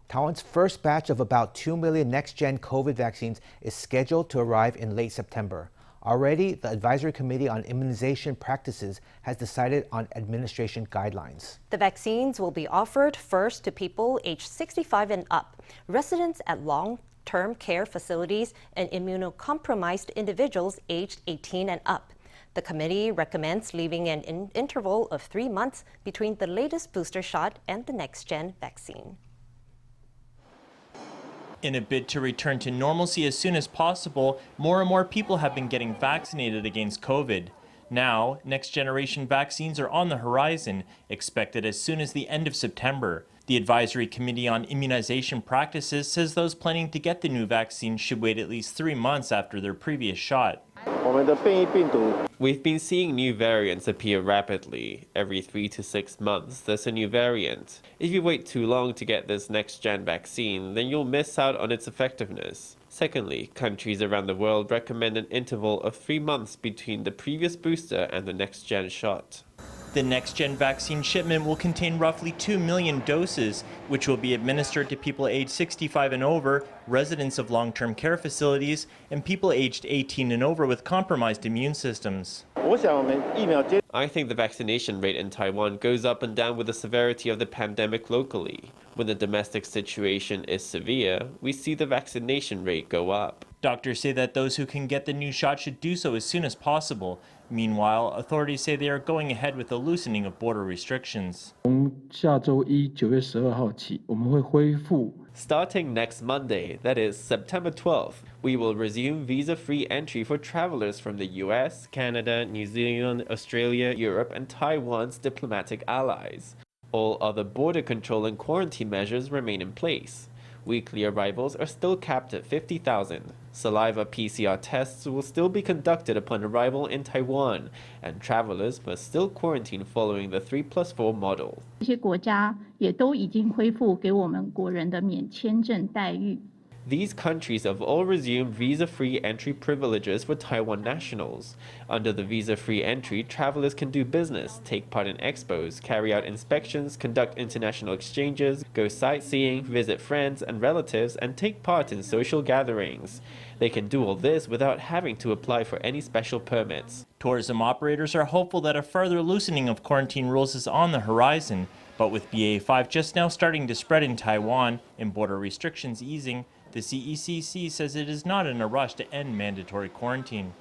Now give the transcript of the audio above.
Taiwan's first batch of about 2 million next-gen COVID vaccines is scheduled to arrive in late September. Already, the Advisory Committee on Immunization Practices has decided on administration guidelines. The vaccines will be offered first to people aged 65 and up, residents at long-term care facilities, and immunocompromised individuals aged 18 and up. The committee recommends leaving an interval of 3 months between the latest booster shot and the next-gen vaccine. In a bid to return to normalcy as soon as possible, more and more people have been getting vaccinated against COVID. Now, next-generation vaccines are on the horizon, expected as soon as the end of September. The Advisory Committee on Immunization Practices says those planning to get the new vaccine should wait at least 3 months after their previous shot. We've been seeing new variants appear rapidly. Every 3 to 6 months, there's a new variant. If you wait too long to get this next-gen vaccine, then you'll miss out on its effectiveness. Secondly, countries around the world recommend an interval of 3 months between the previous booster and the next-gen shot. The next-gen vaccine shipment will contain roughly 2 million doses, which will be administered to people aged 65 and over, residents of long-term care facilities, and people aged 18 and over with compromised immune systems. I think the vaccination rate in Taiwan goes up and down with the severity of the pandemic locally. When the domestic situation is severe, we see the vaccination rate go up. Doctors say that those who can get the new shot should do so as soon as possible. Meanwhile, authorities say they are going ahead with the loosening of border restrictions. Starting next Monday, that is September 12th, we will resume visa-free entry for travelers from the US, Canada, New Zealand, Australia, Europe, and Taiwan's diplomatic allies. All other border control and quarantine measures remain in place. Weekly arrivals are still capped at 50,000. Saliva PCR tests will still be conducted upon arrival in Taiwan, and travelers must still quarantine following the 3+4 model. These countries have all resumed visa-free entry privileges for Taiwan nationals. Under the visa-free entry, travelers can do business, take part in expos, carry out inspections, conduct international exchanges, go sightseeing, visit friends and relatives, and take part in social gatherings. They can do all this without having to apply for any special permits. Tourism operators are hopeful that a further loosening of quarantine rules is on the horizon, but with BA.5 just now starting to spread in Taiwan and border restrictions easing, the CECC says it is not in a rush to end mandatory quarantine.